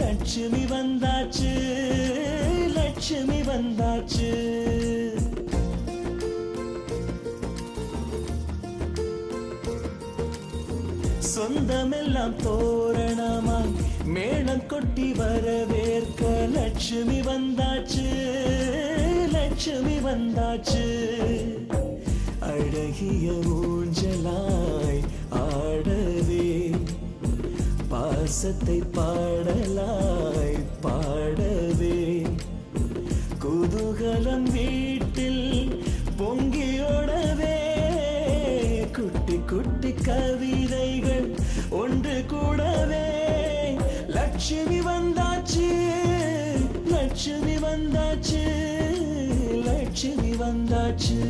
லட்சுமி வந்தாச்சு, லட்சுமி வந்தாச்சு. சொந்தமெல்லாம் தோரணமாய் மேளம் கொட்டி வரவேற்க லட்சுமி வந்தாச்சு, லட்சுமி வந்தாச்சு. அழகிய ஊஞ்சலாய் ஆடவே பாசத்தை பாடலாய் பாடவே குதூகலம் வீட்டில் பொங்கியோடவே குட்டி குட்டி கவிதைகள் ஒன்று கூடவே லட்சுமி வந்தாச்சு, லட்சுமி வந்தாச்சு, லட்சுமி வந்தாச்சு.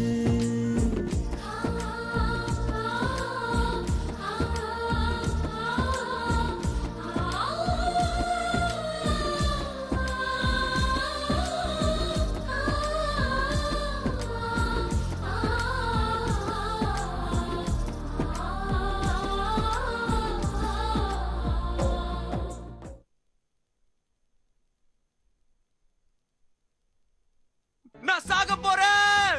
நான் சாக போறேன்,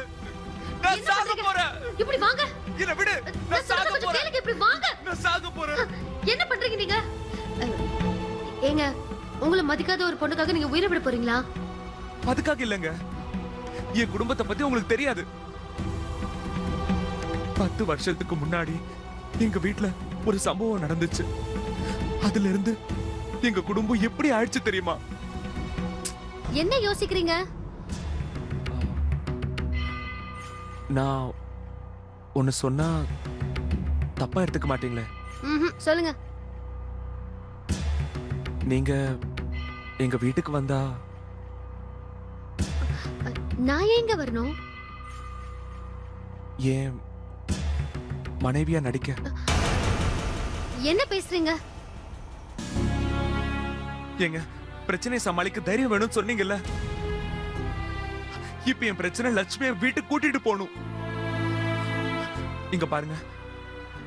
நான் சாக போறேன். இப்படி வாங்க. என்ன விடு, நான் சாக போறேன். இப்படி வாங்க. நான் சாக போறேன். என்ன பண்றீங்க நீங்க? ஏங்க, உங்களை மதிக்காத ஒரு பொண்ணுக்காக நீங்க உயிரை விட போறீங்களா? அதுக்காக இல்லங்க, என் குடும்பத்தை பத்தி உங்களுக்கு தெரியாது. 10 வருஷத்துக்கு முன்னாடி எங்க வீட்ல ஒரு சம்பவம் நடந்துச்சு. அதுல இருந்து எங்க குடும்பம் எப்படி ஆயிடுச்சு தெரியுமா? என்ன யோசிக்கிறீங்க? நான் ஒன்னு சொன்னா தப்பா எடுத்துக்க மாட்டீங்களே? சொல்லுங்க. நீங்க எங்க வீட்டுக்கு வந்தா நான் எங்க வரணும்? ஏன் மனைவியா நடிக்க. என்ன பேசுறீங்க? ஏங்க, பிரச்சனை சமாளிக்க தைரியம் வேணும்னு சொன்னீங்கல்ல. இப்ப என் பிரச்சனை லட்சுமியை வீட்டுக்கு கூட்டிட்டு போகணும். இங்க பாருங்க,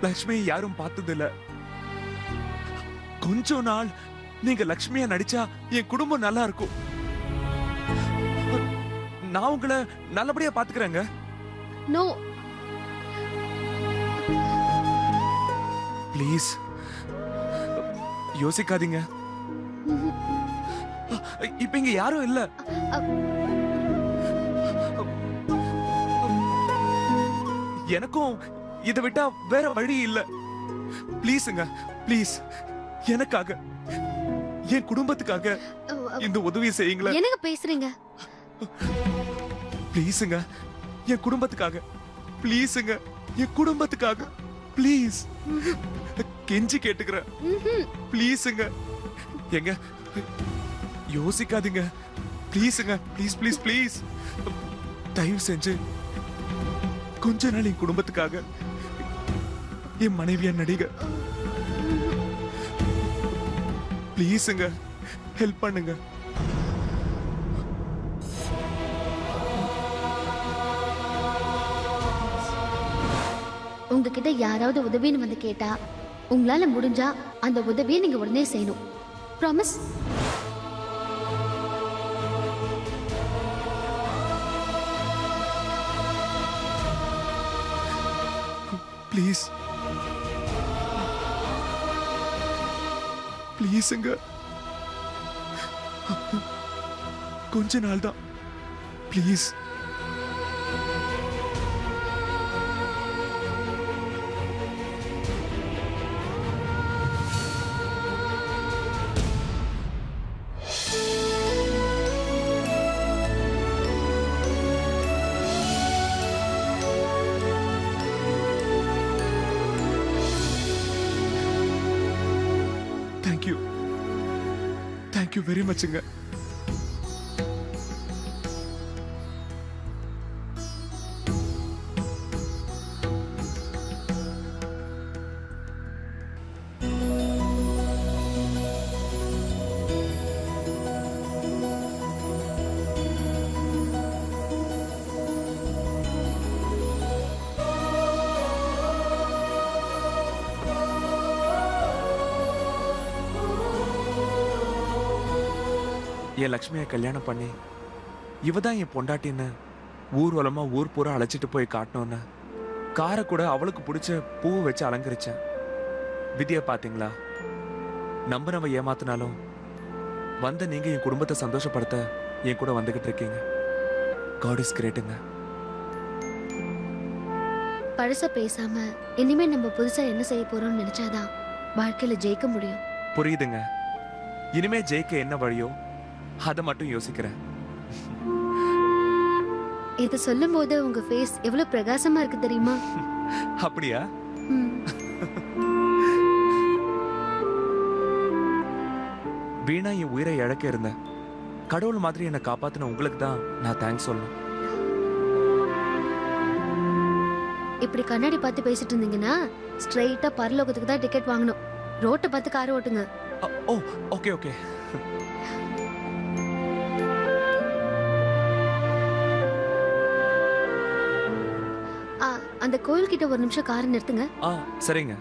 லட்சுமியை யாரும் பார்த்தது இல்ல. கொஞ்ச நாள் நீங்க லட்சுமியா நடிச்சா என் குடும்பம் நல்லா இருக்கும். நான் உங்களை நல்லபடியா பாத்துக்கிறேங்க. நோ, ப்ளீஸ் யோசிக்காதீங்க. இப்ப இங்க யாரும் இல்ல. எனக்கும் இதை விட்டா வேற வழி இல்ல. ப்ளீஸ்ங்க, ப்ளீஸ் எனக்காக, என் குடும்பத்துக்காக இந்த உதவி செய்யுங்களேன். என்னங்க பேசுறீங்க? ப்ளீஸ்ங்க, என் குடும்பத்துக்காக, ப்ளீஸ்ங்க, என் குடும்பத்துக்காக, ப்ளீஸ் கெஞ்சி கேட்டுக்கிறேன். ப்ளீஸ்ங்க, எங்க யோசிக்காதீங்க. ப்ளீஸ்ங்க, ப்ளீஸ் ப்ளீஸ் ப்ளீஸ், தயவு செஞ்சு கொஞ்ச நாள் என் குடும்பத்துக்காக, என் மனைவியா நடிக. ப்ளீஸ்ங்க, ஹெல்ப் பண்ணுங்க. உங்ககிட்ட யாராவது உதவின்னு வந்து கேட்டா உங்களால முடிஞ்சா அந்த உதவியை நீங்க உடனே செய்யணும். ப்ராமிஸ்? ப்ளீஸ் ப்ளீஸ்ங்க, கொஞ்ச நாள் தான், ப்ளீஸ். தேங்க்யூ வெரி மச்ங்க. என் லக்ஷ்மியை கல்யாணம் பண்ணி இவதான் என் பொண்டாட்டின்னு ஊர்வலமா ஊர் பூரா அழைச்சிட்டு போய் காட்டணும்னு காரை கூட அவளுக்கு பிடிச்ச பூவை வச்சு அலங்கரிச்சேன். விதியை பாத்தீங்களா? நம்பினவ ஏமாத்தினாலும் வந்த நீங்க என் குடும்பத்தை சந்தோஷப்படுத்த என் கூட வந்துகிட்டு இருக்கீங்க. காட் இஸ் கிரேட்டுங்க. பழச பேசாம இனிமே நம்ம புதுசா என்ன செய்ய போறோம்னு நினைச்சாதான் வாழ்க்கையில ஜெயிக்க முடியும். புரியுதுங்க. இனிமே ஜெயிக்க என்ன வழியோ அதை மட்டும் யோசிக்கிறேன். இத சொல்லும் போது உங்க ஃபேஸ் எவ்வளவு பிரகாசமா இருக்கு தெரியுமா? அப்படியா? வீணா என் உயிரை இழக்க இருந்த கடவுள் மாதிரி என்னை காப்பாத்தின உங்களுக்கு தான் நான் தேங்க்ஸ் சொல்லணும். இப்படி கண்ணாடி பார்த்து பேசிட்டு இருந்தீங்கன்னா ஸ்ட்ரைட்டா பரலோகத்துக்கு தான் டிக்கெட் வாங்கணும். ரோட்டை பார்த்து கார் ஓட்டுங்க. ஓ ஓகே ஓகே. அந்த கோயில் கிட்ட ஒரு நிமிஷம் காரை நிறுத்துங்க. சரிங்க.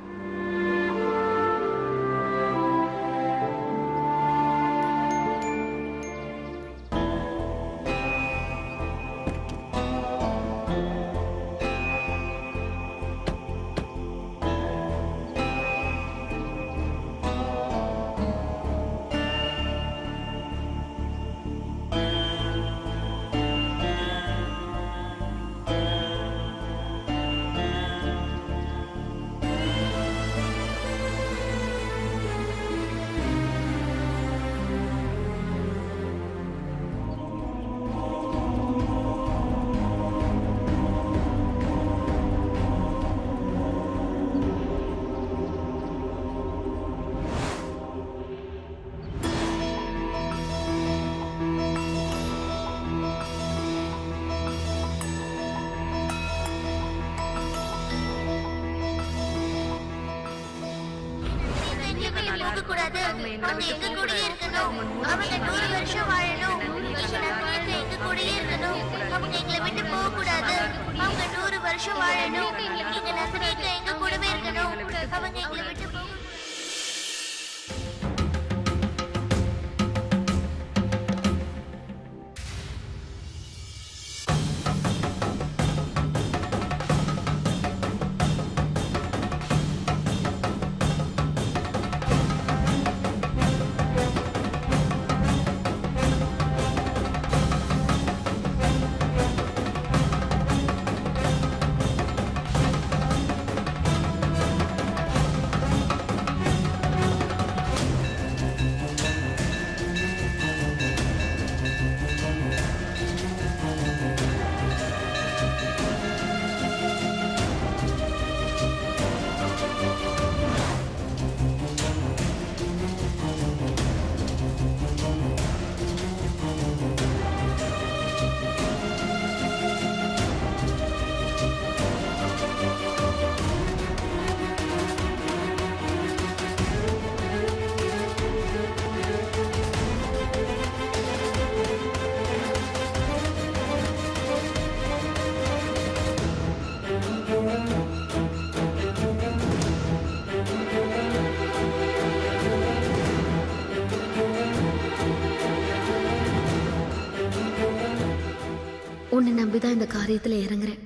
உன்னை நம்பிதான் இந்த காரியத்துல இறங்குறேன்.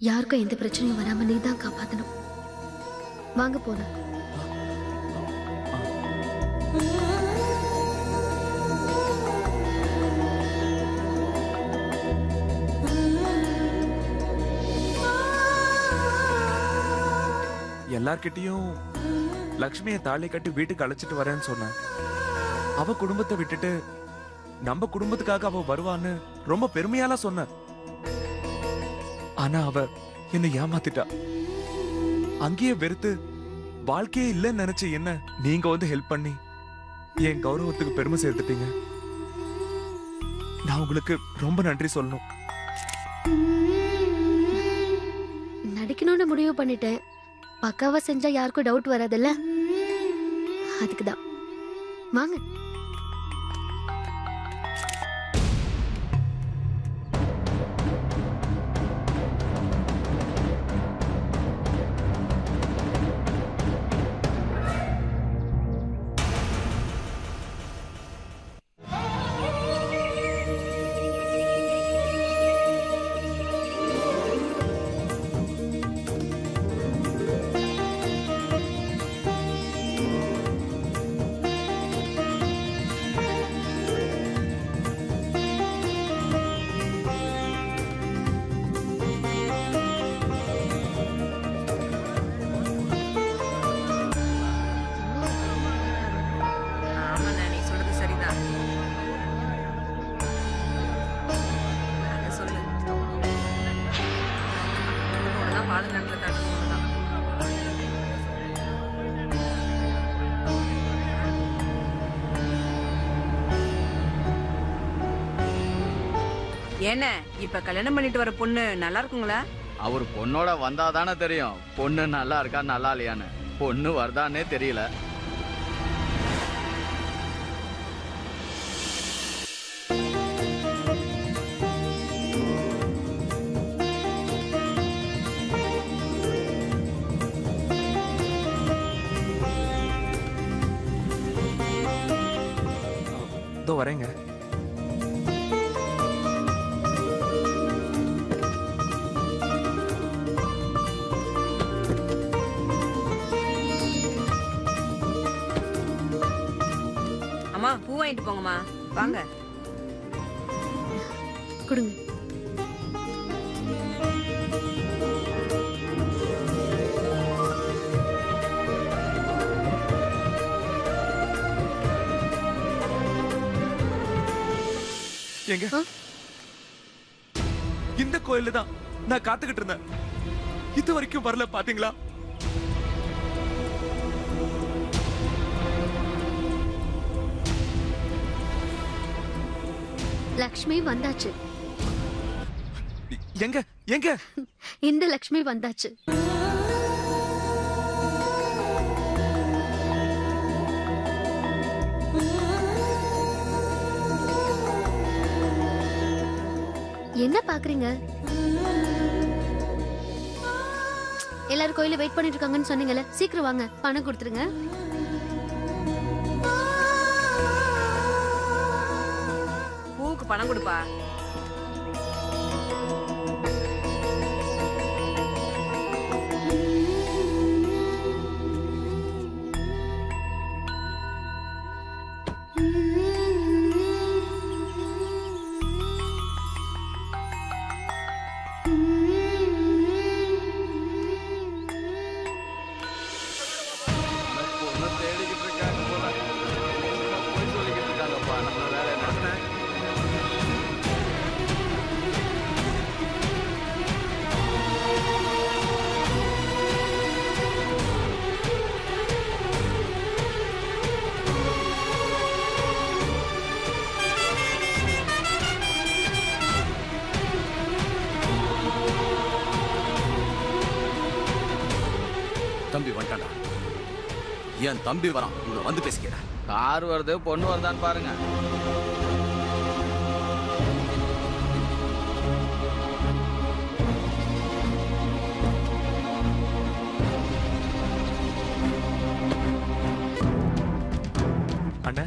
யாருக்கும் எந்த பிரச்சனையும் வராம நீ தான் காப்பாத்தணும். வாங்க போலாம். எல்லார்கிட்டயும் லக்ஷ்மியை தாலி கட்டி வீட்டுக்கு அழைச்சிட்டு வரேன்னு சொன்னேன். அவ குடும்பத்தை விட்டுட்டு நம்ம குடும்பத்துக்காக அவ வருவான்னு ரொம்ப பெருமையால சொன்ன. ஆனா அவ என்னை ஏமாத்திட்டா. அங்கேயே வெறுத்து வாழ்க்கையே இல்லைன்னு நினைச்ச என்ன நீங்க வந்து ஹெல்ப் பண்ணி என் கௌரவத்துக்கு பெருமை சேர்த்துட்டீங்க. நான் உங்களுக்கு ரொம்ப நன்றி சொல்லணும். நடிக்கணும்னு முடிவு பண்ணிட்டேன். பக்காவா செஞ்சா யாருக்கும் டவுட் வராதுல்ல, அதுக்குதான். வாங்க. என்ன இப்ப கல்யாணம் பண்ணிட்டு வர பொண்ணு நல்லா இருக்குங்களா? அவர் பொண்ணோட வந்தாதானே தெரியும் பொண்ணு நல்லா இருக்கா நல்லா இல்லையான்னு. பொண்ணு வருதானே தெரியல. இதோ வரேங்க. அம்மா பூ வாங்கிட்டு போங்கம்மா. வாங்க. கொடுங்க. எங்க இந்த கோயில்ல தான் நான் காத்துக்கிட்டு இருந்தேன். இது வரைக்கும் வரல பாத்தீங்களா? லக்ஷ்மி வந்தாச்சு. எங்க எங்க இந்த லக்ஷ்மி வந்தாச்சு. என்ன பாக்குறீங்க? எல்லாரும் கோயில வெயிட் பண்ணிட்டு இருக்காங்கன்னு சொன்னீங்கல்ல, சீக்கிரம் வாங்க, பணம் கொடுத்துருங்க. பூவுக்கு பணம் கொடுப்பா. பொண்ணு தேடிக்கிட்டு இருக்காங்க போல. போய் சொல்லிக்கிட்டு இருக்காங்கப்பா. நம்ம வேலை என்ன? தம்பி வந்துட்டான்டா. என் தம்பி வரான், உங்களை வந்து பேசிக்கிறேன். கார் வருது, பொண்ணு வருதான்னு பாருங்க. அண்ணா,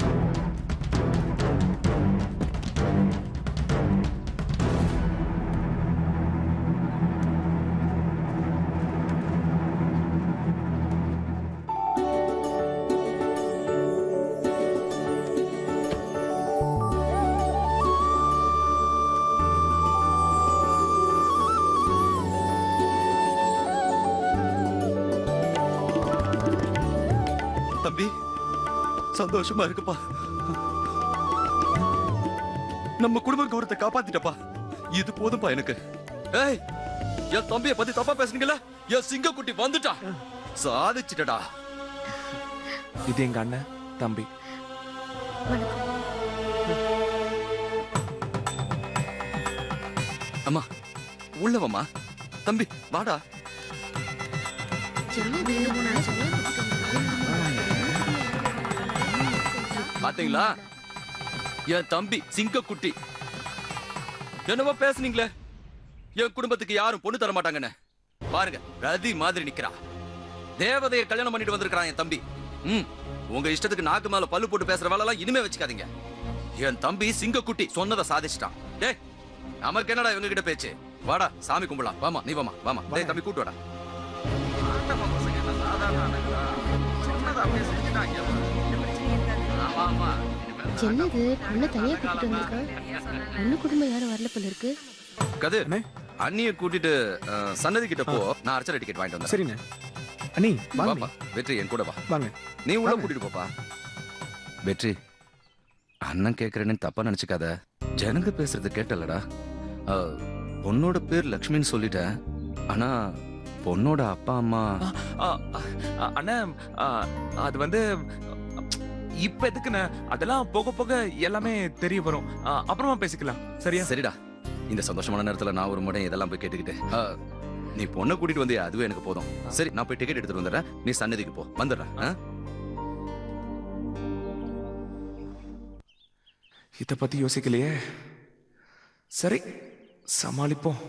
தம்பி சந்தோஷமா இருக்குப்பா. நம்ம குடும்ப கௌரவத்தை காப்பாத்திட்டப்பா. இது போதும்பா எனக்கு. ஏய், என் தம்பியை பத்தி தப்பா பேசுனீங்களா? என் சிங்கக்குட்டி வந்துட்டா. சாதிச்சிட்டடா. இது எங்க அண்ணன் தம்பி. வணக்கம். அம்மா உள்ளவம்மா. தம்பி வாடா. பாத்தீங்களா என் தம்பி சிங்கக்குட்டி. என்னவோ பேசுனீங்களே என் குடும்பத்துக்கு யாரும் பொண்ணு தர மாட்டாங்கன்னு. பாருங்க ரதி மாதிரி நிக்கிறா. தேவதையை கல்யாணம் பண்ணிட்டு வந்திருக்கான் என் தம்பி. உங்க இஷ்டத்துக்கு நாக்கு மேல பல்லு போட்டு பேசுற வேலை எல்லாம் இனிமே வச்சுக்காதீங்க. என் தம்பி சிங்கக்குட்டி சொன்னதை சாதிச்சிட்டான். டேய் நமக்கு என்னடா இவங்க கிட்ட பேச்சு? வாடா சாமி கும்பிடலாம். வாமா நீ வாமா வாமா. டேய் தம்பி கூட்டு வாடா. என்னது பொண்ணை தனியா கூட்டிட்டு வந்திருக்கா? பொண்ணு குடும்பம் யாரும் வரல போல இருக்கு. கது அண்ணிய கூட்டிட்டு சன்னதி கிட்ட போ. நான் அர்ச்சனை டிக்கெட் வாங்கிட்டு வந்தேன். சரிண்ணே. அண்ணி வாங்க. வாப்பா வெற்றி என் கூட வா. வாங்க. நீ உள்ள கூட்டிட்டு போப்பா. வெற்றி அண்ணன் கேக்குறேன்னு தப்பா நினைச்சுக்காத. ஜனங்க பேசுறது கேட்டலடா. பொண்ணோட பேர் லக்ஷ்மின்னு சொல்லிட்டேன். ஆனா பொண்ணோட அப்பா அம்மா அண்ணா அது வந்து இப்ப எதுக்குண்ணே? அதெல்லாம் போக போக எல்லாமே தெரிய வரும். அப்புறமா பேசிக்கலாம். சரியா? சரிடா. இந்த சந்தோஷமான நேரத்துல நான் ஒரு முறை இதெல்லாம் போய் கேட்டுக்கிட்டு நீ பொண்ணை கூட்டிட்டு வந்தியா அதுவே எனக்கு போதும். சரி நான் போய் டிக்கெட் எடுத்துட்டு வந்துடுறேன். நீ சன்னதிக்கு போ. வந்துடுறேன். இத பத்தி யோசிக்கலையே. சரி சமாளிப்போம்.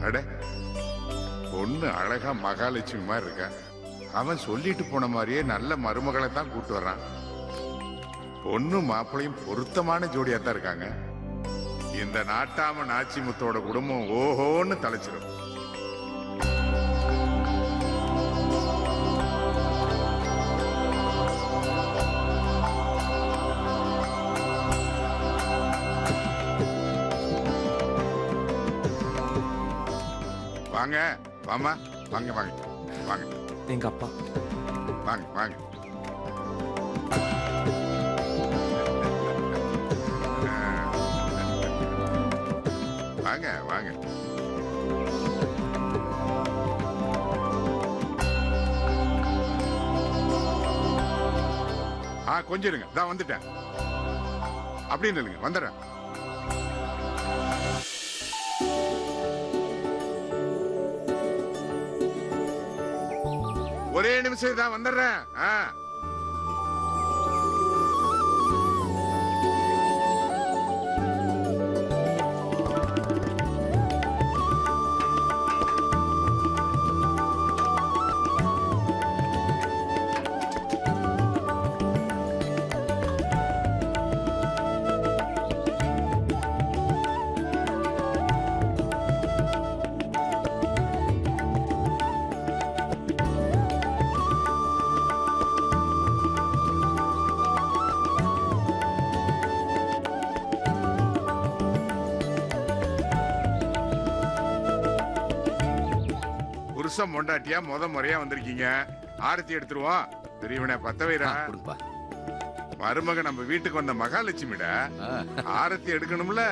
அட பொண்ணு அழகா மகாலட்சுமி மாதிரி இருக்கா. அவன் சொல்லிட்டு போன மாதிரியே நல்ல மருமகளை தான் கூட்டு வர்றான். பொண்ணு மாப்பிளையும் பொருத்தமான ஜோடியா தான் இருக்காங்க. இந்த நாட்டாம நாச்சிமுத்தோட குடும்பம் ஓஹோன்னு தலைச்சிடும். வாங்க வாமா வாங்க வாங்க வாங்க. எங்க அப்பா. வாங்க வாங்க. வாங்க வாங்க. கொஞ்சம் இருங்க. தான் வந்துட்டேன். அப்படின்னு இல்லைங்க வந்துடுறேன். ஒரே நிமிஷம் தான் வந்துடுறேன். புருஷன் பொண்டாட்டியா முறையா வந்திருக்கீங்க. ஆரத்தி எடுத்துருவோம். பெரியவனே பத்த வைரா. மருமக நம்ம வீட்டுக்கு வந்த மகாலட்சுமிட ஆரத்தி எடுக்கணும்ல.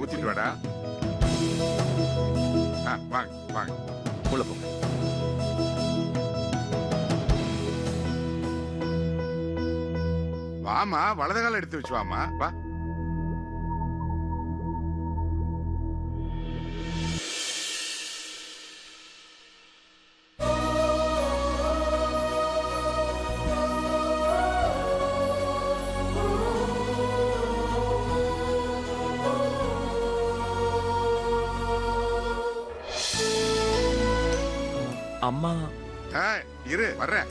ஊத்திட்டு வாடா. வாங்க வாங்க உள்ள போங்க. வாமா வலது கால எடுத்து வச்சு வாமா. வா. அம்மா இரு வர்றேன்.